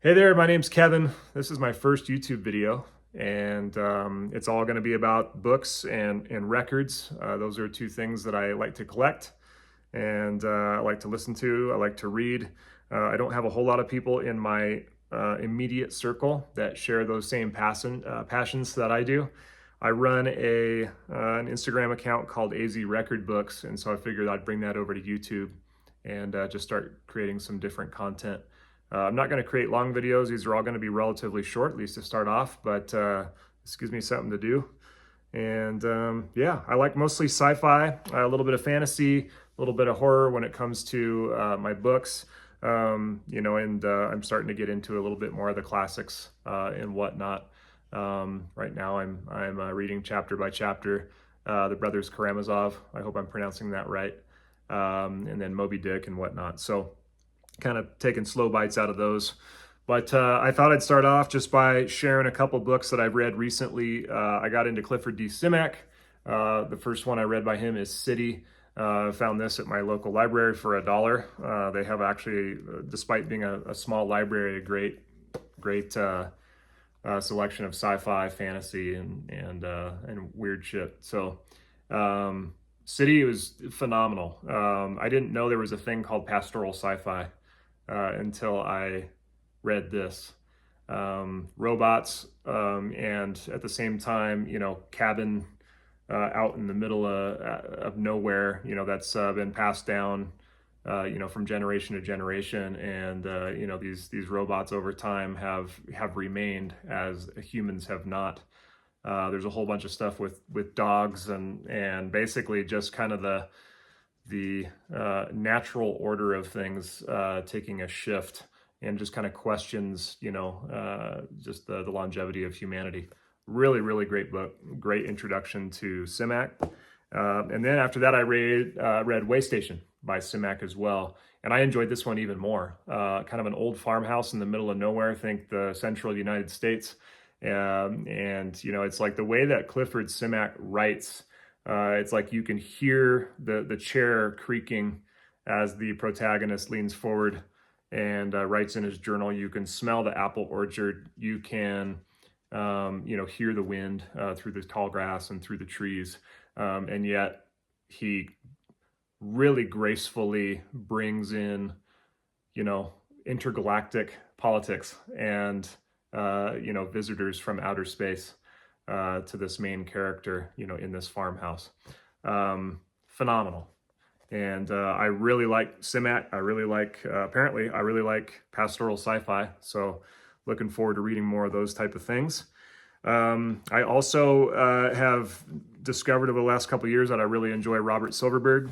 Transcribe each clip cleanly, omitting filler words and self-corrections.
Hey there, my name's Kevin. This is my first YouTube video, and it's all going to be about books and records. Those are two things that I like to collect, and I like to listen to. I like to read. I don't have a whole lot of people in my immediate circle that share those same passions that I do. I run an Instagram account called AZ Record Books, and so I figured I'd bring that over to YouTube and just start creating some different content. I'm not going to create long videos. These are all going to be relatively short, at least to start off, but this gives me something to do. And yeah, I like mostly sci-fi, a little bit of fantasy, a little bit of horror when it comes to my books. And I'm starting to get into a little bit more of the classics and whatnot. Right now, I'm reading chapter by chapter, the Brothers Karamazov. I hope I'm pronouncing that right. And then Moby Dick and whatnot. So kind of taking slow bites out of those. But I thought I'd start off just by sharing a couple books that I've read recently. I got into Clifford D. Simak. The first one I read by him is City. I found this at my local library for $1. They have actually, despite being a small library, a great selection of sci-fi, fantasy, and weird shit. So City was phenomenal. I didn't know there was a thing called pastoral sci-fi until I read this. Robots, and at the same time, cabin out in the middle of nowhere, that's been passed down, from generation to generation. And, these robots over time have remained as humans have not. There's a whole bunch of stuff with dogs and basically just kind of the natural order of things taking a shift, and just kind of questions, just the longevity of humanity. Really, really great book. Great introduction to Simak. And then after that, I read Waystation by Simak as well. And I enjoyed this one even more. Kind of an old farmhouse in the middle of nowhere, think the central United States. It's like the way that Clifford Simak writes. It's like you can hear the chair creaking as the protagonist leans forward and writes in his journal. You can smell the apple orchard. You can, hear the wind through the tall grass and through the trees. And yet he really gracefully brings in, intergalactic politics and, visitors from outer space to this main character, in this farmhouse. Phenomenal. And I really like Simak. I really like, apparently, I really like pastoral sci-fi. So looking forward to reading more of those type of things. I also have discovered over the last couple of years that I really enjoy Robert Silverburg.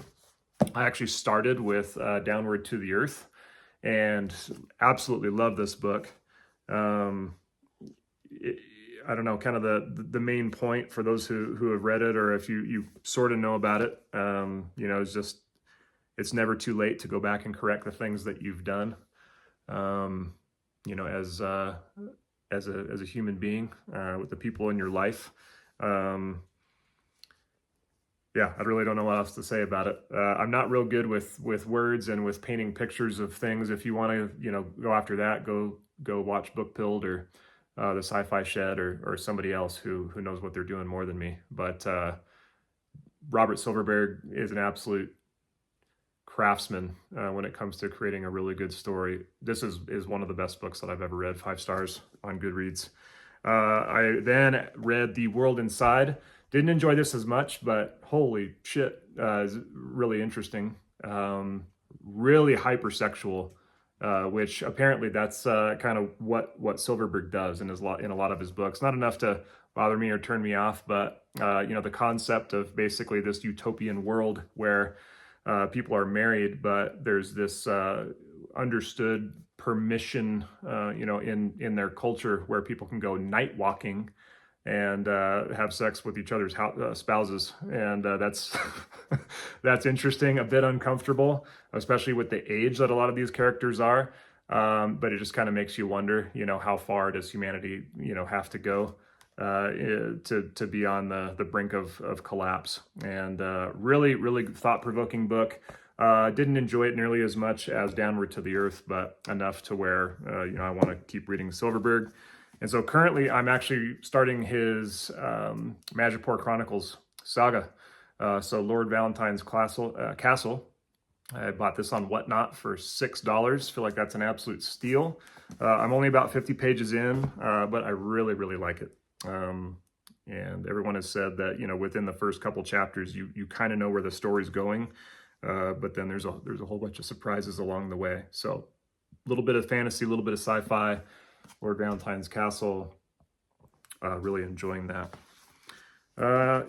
I actually started with Downward to the Earth and absolutely love this book. I don't know, kind of the main point for those who have read it, or if you sort of know about it, it's just, it's never too late to go back and correct the things that you've done, as a human being, with the people in your life. Yeah, I really don't know what else to say about it. I'm not real good with words and with painting pictures of things. If you want to, go after that, go watch Book Pilled or the Sci-Fi Shed or somebody else who knows what they're doing more than me. But Robert Silverberg is an absolute craftsman when it comes to creating a really good story. This is one of the best books that I've ever read, 5 stars on Goodreads. I then read The World Inside. Didn't enjoy this as much, but holy shit, is really interesting. Really hypersexual, which apparently that's kind of what Silverberg does in a lot of his books. Not enough to bother me or turn me off, but the concept of basically this utopian world where people are married, but there's this understood permission, in their culture where people can go night walking and have sex with each other's spouses, and that's that's interesting, a bit uncomfortable, especially with the age that a lot of these characters are. But it just kind of makes you wonder, how far does humanity, have to go to be on the brink of collapse. And really, really thought-provoking book. Didn't enjoy it nearly as much as Downward to the Earth, but enough to where, I want to keep reading Silverburg. And so currently I'm actually starting his Madripoor Chronicles saga. So Lord Valentine's Castle. I bought this on Whatnot for $6. Feel like that's an absolute steal. I'm only about 50 pages in, but I really, really like it. And everyone has said that, within the first couple chapters, you kind of know where the story's going. But then there's a whole bunch of surprises along the way. So a little bit of fantasy, a little bit of sci-fi. Lord Valentine's Castle, really enjoying that.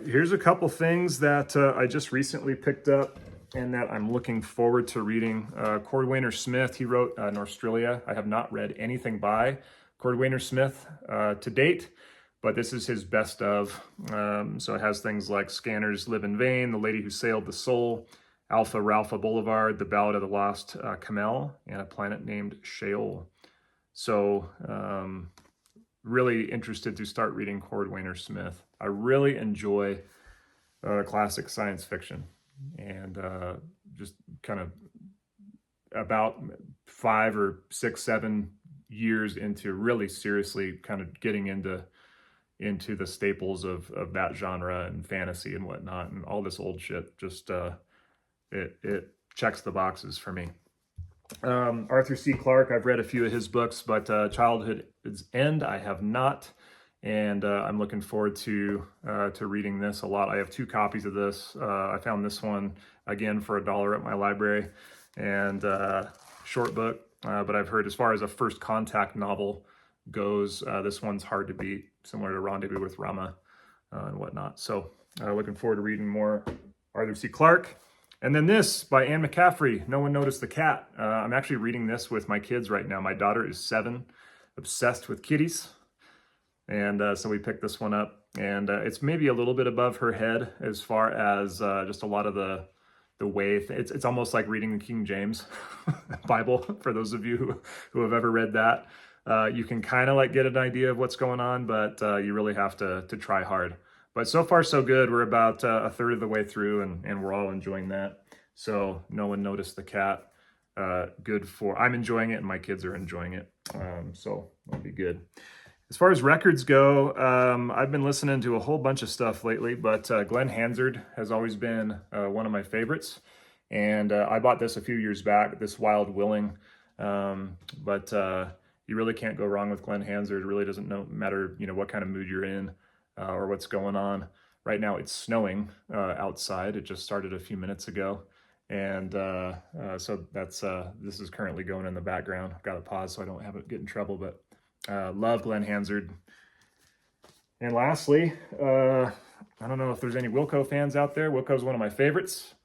Here's a couple things that I just recently picked up and that I'm looking forward to reading. Cordwainer Smith, he wrote Norstrilia. I have not read anything by Cordwainer Smith to date, but this is his best of. So it has things like Scanners Live in Vain, The Lady Who Sailed the Soul, Alpha Ralpha Boulevard, The Ballad of the Lost Camel, and A Planet Named Sheol. So really interested to start reading Cordwainer Smith. I really enjoy classic science fiction, and just kind of about 5 or 6, 7 years into really seriously kind of getting into the staples of that genre and fantasy and whatnot, and all this old shit. Just it checks the boxes for me. Arthur C. Clarke, I've read a few of his books, but Childhood's End I have not, and I'm looking forward to reading this a lot. I have 2 copies of this. I found this one again for $1 at my library, and short book, but I've heard as far as a first contact novel goes, this one's hard to beat, similar to Rendezvous with Rama and whatnot. So looking forward to reading more Arthur C. Clarke. And then this by Anne McCaffrey, No One Noticed the Cat. I'm actually reading this with my kids right now. My daughter is 7, obsessed with kitties. And so we picked this one up. And it's maybe a little bit above her head as far as just a lot of the way. It's almost like reading the King James Bible, for those of you who have ever read that. You can kind of like get an idea of what's going on, but you really have to try hard. But so far, so good. We're about a third of the way through, and we're all enjoying that. So No One Noticed the Cat. I'm enjoying it, and my kids are enjoying it. So that'll be good. As far as records go, I've been listening to a whole bunch of stuff lately, but Glenn Hansard has always been one of my favorites. And I bought this a few years back, this Wild Willing. But you really can't go wrong with Glenn Hansard. It really doesn't matter, what kind of mood you're in. Or what's going on. Right now it's snowing outside. It just started a few minutes ago. And so that's this is currently going in the background. I've got to pause so I don't have it get in trouble, but love Glenn Hansard. And lastly, I don't know if there's any Wilco fans out there. Wilco's one of my favorites.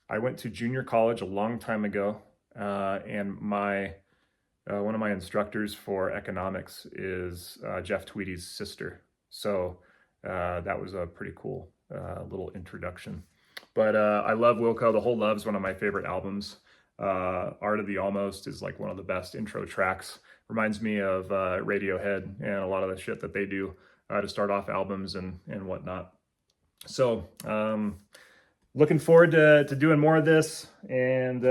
I went to junior college a long time ago, and one of my instructors for economics is Jeff Tweedy's sister. So that was a pretty cool little introduction. But I love Wilco. The Whole Love's one of my favorite albums. Art of the Almost is like one of the best intro tracks. Reminds me of Radiohead and a lot of the shit that they do to start off albums and whatnot. So looking forward to doing more of this. And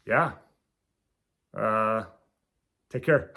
yeah, take care.